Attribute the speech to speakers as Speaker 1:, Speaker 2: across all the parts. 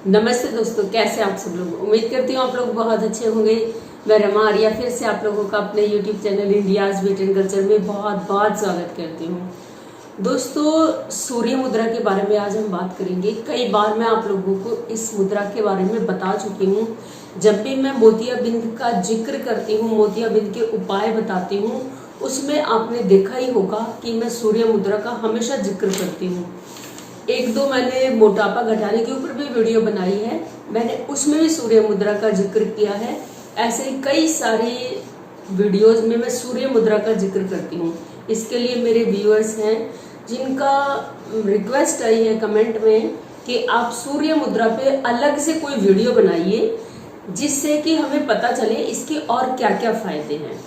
Speaker 1: नमस्ते दोस्तों, कैसे आप सब लोग। उम्मीद करती हूँ आप लोग बहुत अच्छे होंगे। मैं रमा आर्या फिर से आप लोगों का अपने YouTube channel India's beauty and culture में बहुत बहुत स्वागत करती हूँ। दोस्तों, सूर्य मुद्रा के बारे में आज हम बात करेंगे। कई बार मैं आप लोगों को इस मुद्रा के बारे में बता चुकी हूँ। जब भी मैं मोतियाबिंद का जिक्र करती हूँ, मोतियाबिंद के उपाय बताती हूँ, उसमें आपने देखा ही होगा कि मैं सूर्य मुद्रा का हमेशा जिक्र करती हूँ। एक दो मैंने मोटापा घटाने के ऊपर भी वीडियो बनाई है, मैंने उसमें भी सूर्य मुद्रा का जिक्र किया है। ऐसे ही कई सारी वीडियोस में मैं सूर्य मुद्रा का जिक्र करती हूँ। इसके लिए मेरे व्यूअर्स हैं जिनका रिक्वेस्ट आई है कमेंट में कि आप सूर्य मुद्रा पे अलग से कोई वीडियो बनाइए, जिससे कि हमें पता चले इसके और क्या क्या फायदे हैं।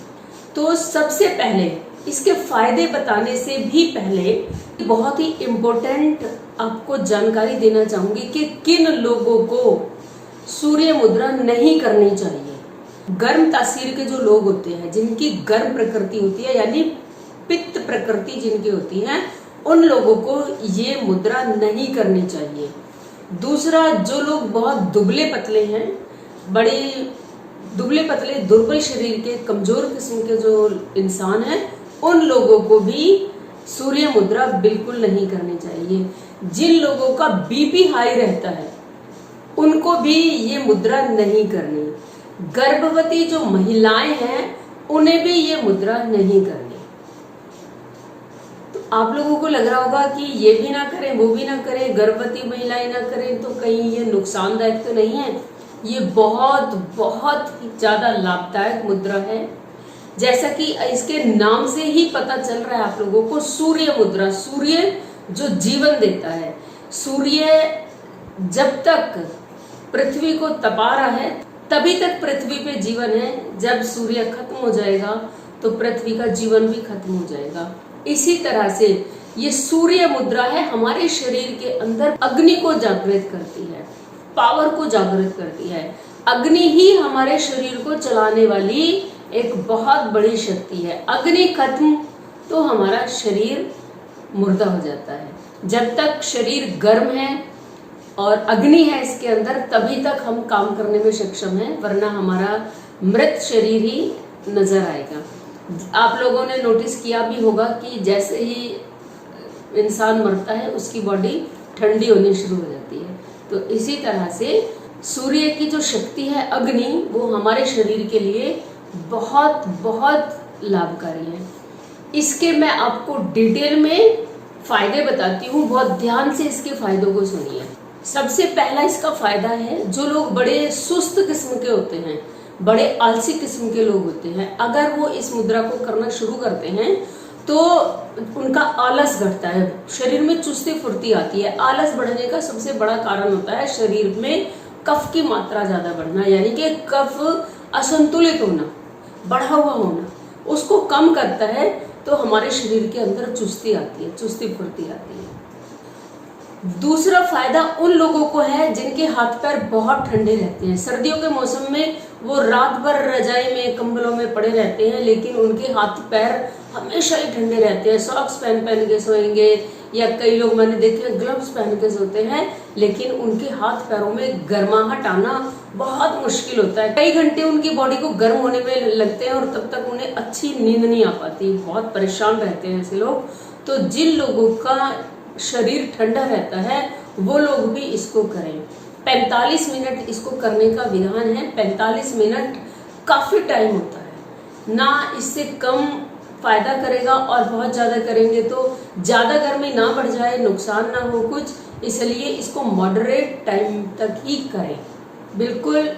Speaker 1: तो सबसे पहले इसके फायदे बताने से भी पहले बहुत ही इम्पोर्टेंट आपको जानकारी देना चाहूंगी कि किन लोगों को सूर्य मुद्रा नहीं करनी चाहिए। गर्म तासीर के जो लोग होते हैं, जिनकी गर्म प्रकृति होती है, यानी पित्त प्रकृति जिनकी होती है, उन लोगों को ये मुद्रा नहीं करनी चाहिए। दूसरा, जो लोग बहुत दुबले पतले हैं, बड़े दुबले पतले दुर्बल शरीर के कमजोर किस्म के जो इंसान हैं, उन लोगों को भी सूर्य मुद्रा बिल्कुल नहीं करनी चाहिए। जिन लोगों का बीपी हाई रहता है उनको भी ये मुद्रा नहीं करनी। गर्भवती जो महिलाएं हैं उन्हें भी ये मुद्रा नहीं करनी। तो आप लोगों को लग रहा होगा कि ये भी ना करें, वो भी ना करें, गर्भवती महिलाएं ना करें, तो कहीं ये नुकसानदायक तो नहीं है। ये बहुत बहुत ज्यादा लाभदायक मुद्रा है। जैसा कि इसके नाम से ही पता चल रहा है आप लोगों को, सूर्य मुद्रा, सूर्य जो जीवन देता है। सूर्य जब तक पृथ्वी को तपा रहा है तभी तक पृथ्वी पे जीवन है। जब सूर्य खत्म हो जाएगा तो पृथ्वी का जीवन भी खत्म हो जाएगा। इसी तरह से ये सूर्य मुद्रा है, हमारे शरीर के अंदर अग्नि को जागृत करती है, पावर को जागृत करती है। अग्नि ही हमारे शरीर को चलाने वाली एक बहुत बड़ी शक्ति है। अग्नि खत्म तो हमारा शरीर मुर्दा हो जाता है। जब तक शरीर गर्म है और अग्नि है इसके अंदर, तभी तक हम काम करने में सक्षम हैं, वरना हमारा मृत शरीर ही नजर आएगा। आप लोगों ने नोटिस किया भी होगा कि जैसे ही इंसान मरता है उसकी बॉडी ठंडी होनी शुरू हो जाती है। तो इसी तरह से सूर्य की जो शक्ति है अग्नि, वो हमारे शरीर के लिए बहुत बहुत लाभकारी है। इसके मैं आपको डिटेल में फायदे बताती हूँ, बहुत ध्यान से इसके फायदों को सुनिए। सबसे पहला इसका फायदा है, जो लोग बड़े सुस्त किस्म के होते हैं, बड़े आलसी किस्म के लोग होते हैं, अगर वो इस मुद्रा को करना शुरू करते हैं तो उनका आलस घटता है, शरीर में चुस्ती फुर्ती आती है। आलस बढ़ने का सबसे बड़ा कारण होता है शरीर में कफ की मात्रा ज्यादा बढ़ना, यानी कि कफ असंतुलित होना, बढ़ा हुआ होना, उसको कम करता है तो हमारे शरीर के अंदर चुस्ती आती है, चुस्ती फुर्ती आती है। दूसरा फायदा उन लोगों को है जिनके हाथ पैर बहुत ठंडे रहते हैं। सर्दियों के मौसम में वो रात भर रजाई में, कंबलों में पड़े रहते हैं, लेकिन उनके हाथ पैर हमेशा ही ठंडे रहते हैं। सॉक्स पहन के सोएंगे, या कई लोग मैंने देखे ग्लव्स पहन के सोते हैं, लेकिन उनके हाथ पैरों में गर्माहट आना बहुत मुश्किल होता है। कई घंटे उनकी बॉडी को गर्म होने में लगते हैं और तब तक उन्हें अच्छी नींद नहीं आ पाती, बहुत परेशान रहते हैं ऐसे लोग। तो जिन लोगों का शरीर ठंडा रहता है वो लोग भी इसको करें। 45 मिनट इसको करने का विधान है। 45 मिनट काफी टाइम होता है ना, इससे कम फायदा करेगा, और बहुत ज्यादा करेंगे तो ज्यादा गर्मी ना बढ़ जाए, नुकसान ना हो कुछ, इसलिए इसको मॉडरेट टाइम तक ही करें। बिल्कुल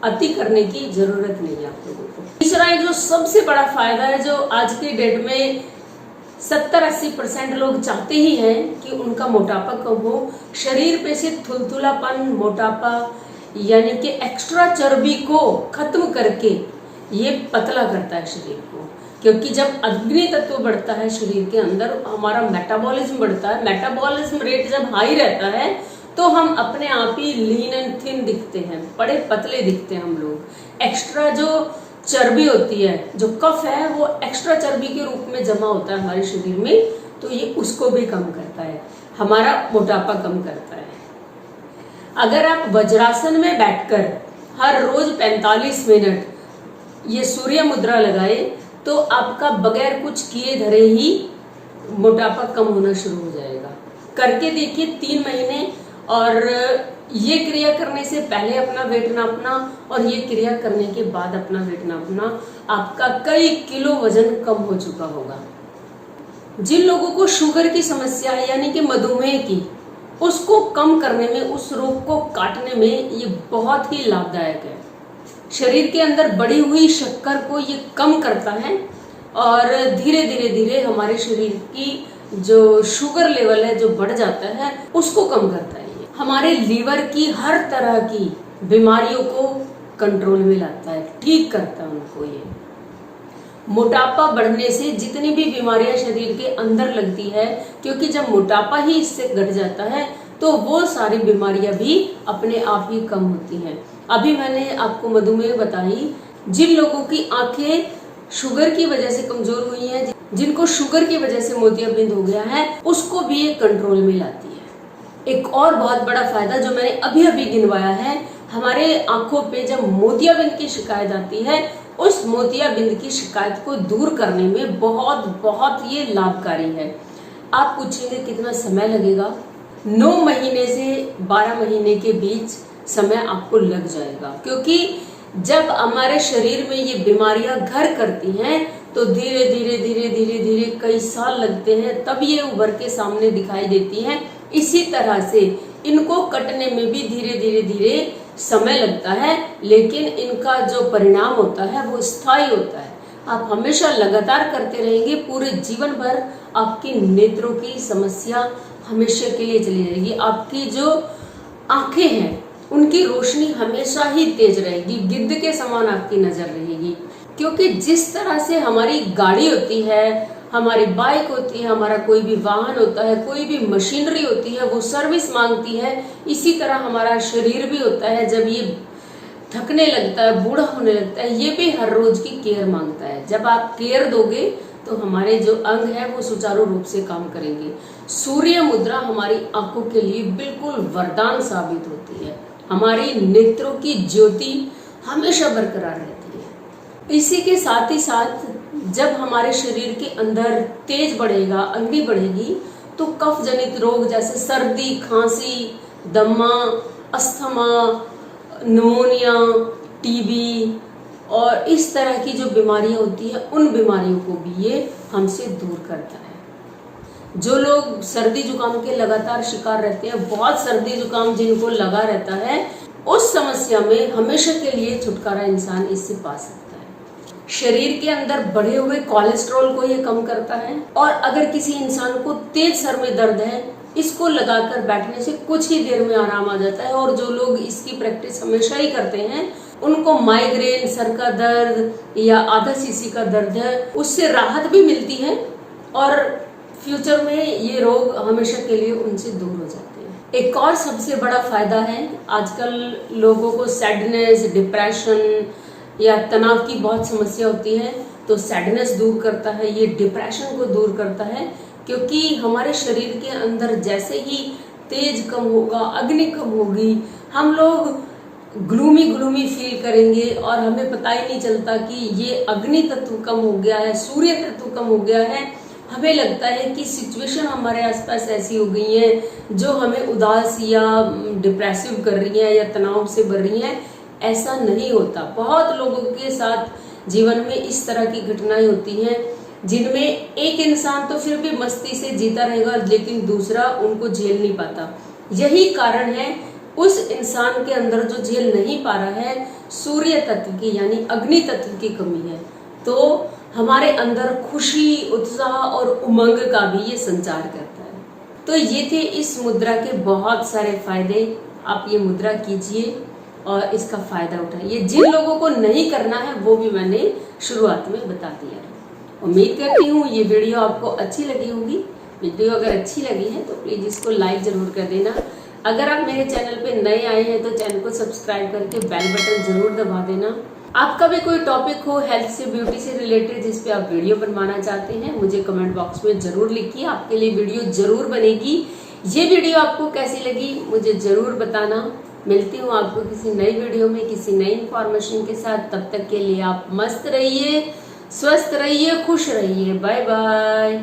Speaker 1: अति करने की जरूरत नहीं है आप लोगों को। तीसरा एक जो सबसे बड़ा फायदा है, जो आज की डेट में 70-80% लोग चाहते ही हैं कि उनका मोटापा कम हो, शरीर पे से थुलथुलापन, मोटापा यानी कि एक्स्ट्रा चर्बी को खत्म करके ये पतला करता है शरीर को। क्योंकि जब अग्नि तत्व बढ़ता है शरीर के अंदर, हमारा मेटाबॉलिज्म बढ़ता है। मेटाबॉलिज्म रेट जब हाई रहता है तो हम अपने आप ही लीन एंड थिन दिखते हैं, बड़े पतले दिखते हैं हम लोग। एक्स्ट्रा जो चर्बी होती है, जो कफ है, वो एक्स्ट्रा चर्बी के रूप में जमा होता है हमारे शरीर में, तो ये उसको भी कम करता है, हमारा मोटापा कम करता है। अगर आप वज्रासन में बैठकर हर रोज 45 मिनट ये सूर्य मुद्रा लगाए तो आपका बगैर कुछ किए धरे ही मोटापा कम होना शुरू हो जाएगा। करके देखिए 3 महीने, और ये क्रिया करने से पहले अपना वेट नापना और ये क्रिया करने के बाद अपना वेट नापना, आपका कई किलो वजन कम हो चुका होगा। जिन लोगों को शुगर की समस्या है यानी कि मधुमेह की, उसको कम करने में, उस रोग को काटने में ये बहुत ही लाभदायक है। शरीर के अंदर बढ़ी हुई शक्कर को ये कम करता है और धीरे धीरे धीरे हमारे शरीर की जो शुगर लेवल है जो बढ़ जाता है उसको कम करता है। ये हमारे लीवर की हर तरह की बीमारियों को कंट्रोल में लाता है, ठीक करता है उनको। ये मोटापा बढ़ने से जितनी भी बीमारियां शरीर के अंदर लगती है, क्योंकि जब मोटापा ही इससे घट जाता है तो वो सारी बीमारियां भी अपने आप ही कम होती हैं। अभी मैंने आपको मधुमेह बताई, जिन लोगों की आंखें शुगर की वजह से कमजोर हुई हैं, जिनको शुगर की वजह से मोतियाबिंद हो गया है, उसको भी ये कंट्रोल में लाती है। एक और बहुत बड़ा फायदा जो मैंने अभी अभी गिनवाया है, हमारे आंखों पे जब मोतियाबिंद की शिकायत आती है, उस मोतियाबिंद की शिकायत को दूर करने में बहुत बहुत ये लाभकारी है। आप पूछेंगे कितना समय लगेगा? 9 महीने से 12 महीने के बीच समय आपको लग जाएगा, क्योंकि जब हमारे शरीर में ये बीमारियां घर करती हैं तो धीरे धीरे धीरे धीरे धीरे कई साल लगते हैं, तब ये उभर के सामने दिखाई देती हैं। इसी तरह से इनको कटने में भी धीरे धीरे धीरे समय लगता है, लेकिन इनका जो परिणाम होता है वो स्थायी होता है। आप हमेशा लगातार करते रहेंगे, पूरे जीवन भर आपकी नेत्रों की समस्या हमेशा के लिए चली जाएगी। आपकी जो आंखें हैं उनकी रोशनी हमेशा ही तेज रहेगी, गिद्ध के समान आपकी नजर रहेगी। क्योंकि जिस तरह से हमारी गाड़ी होती है, हमारी बाइक होती है, हमारा कोई भी वाहन होता है, कोई भी मशीनरी होती है, वो सर्विस मांगती है, इसी तरह हमारा शरीर भी होता है। जब ये थकने लगता है, बूढ़ा होने लगता है, ये भी हर रोज की केयर मांगता है। जब आप केयर दोगे तो हमारे जो अंग है वो सुचारू रूप से काम करेंगे। सूर्य मुद्रा हमारी आंखों के लिए बिल्कुल वरदान साबित होती है। हमारी नेत्रों की ज्योति हमेशा बरकरार रहती है। इसी के साथ ही साथ जब हमारे शरीर के अंदर तेज बढ़ेगा, अग्नि बढ़ेगी, तो कफ जनित रोग जैसे सर्दी, खांसी, दमा, अस्थमा, निमोनिया, टीबी और इस तरह की जो बीमारियां होती है, उन बीमारियों को भी ये हमसे दूर करता है। जो लोग सर्दी जुकाम के लगातार शिकार रहते हैं, बहुत सर्दी जुकाम जिनको लगा रहता है, उस समस्या में हमेशा के लिए छुटकारा इंसान इससे पा सकता है। शरीर के अंदर बढ़े हुए कोलेस्ट्रॉल को ये कम करता है। और अगर किसी इंसान को तेज सर में दर्द है, इसको लगाकर बैठने से कुछ ही देर में आराम आ जाता है। और जो लोग इसकी प्रैक्टिस हमेशा ही करते हैं, उनको माइग्रेन, सर का दर्द या आधा सीसी का दर्द है, उससे राहत भी मिलती है और फ्यूचर में ये रोग हमेशा के लिए उनसे दूर हो जाते हैं। एक और सबसे बड़ा फायदा है, आजकल लोगों को सैडनेस, डिप्रेशन या तनाव की बहुत समस्या होती है, तो सैडनेस दूर करता है, ये डिप्रेशन को दूर करता है। क्योंकि हमारे शरीर के अंदर जैसे ही तेज कम होगा, अग्नि कम होगी, हम लोग ग्लूमी फील करेंगे और हमें पता ही नहीं चलता कि ये अग्नि तत्व कम हो गया है, सूर्य तत्व कम हो गया है। हमें लगता है कि सिचुएशन हमारे आसपास ऐसी हो गई है जो हमें उदास या डिप्रेसिव कर रही है या तनाव से भर रही है। ऐसा नहीं होता। बहुत लोगों के साथ जीवन में इस तरह की घटनाएं होती हैं जिनमें एक इंसान तो फिर भी मस्ती से जीता रहेगा, लेकिन दूसरा उनको झेल नहीं पाता। यही कारण है उस इंसान के अंदर जो झेल नहीं पा रहा है, सूर्य तत्व की यानी अग्नि तत्व की कमी है। तो हमारे अंदर खुशी, उत्साह और उमंग का भी ये संचार करता है। तो ये थे इस मुद्रा के बहुत सारे फायदे। आप ये मुद्रा कीजिए और इसका फायदा उठाइए। जिन लोगों को नहीं करना है वो भी मैंने शुरुआत में बता दिया है। उम्मीद करती हूँ ये वीडियो आपको अच्छी लगी होगी। वीडियो अगर अच्छी लगी है तो प्लीज इसको लाइक जरूर कर देना। अगर आप मेरे चैनल पे नए आए हैं तो चैनल को सब्सक्राइब करके बेल बटन जरूर दबा देना। आपका भी कोई टॉपिक हो हेल्थ से, ब्यूटी से रिलेटेड जिस पे आप वीडियो बनवाना चाहते हैं, मुझे कमेंट बॉक्स में जरूर लिखिए। आपके लिए वीडियो जरूर बनेगी। ये वीडियो आपको कैसी लगी मुझे जरूर बताना। मिलती हूँ आपको किसी नई वीडियो में किसी नई इंफॉर्मेशन के साथ। तब तक के लिए आप मस्त रहिए, स्वस्थ रहिए, खुश रहिए। Bye bye.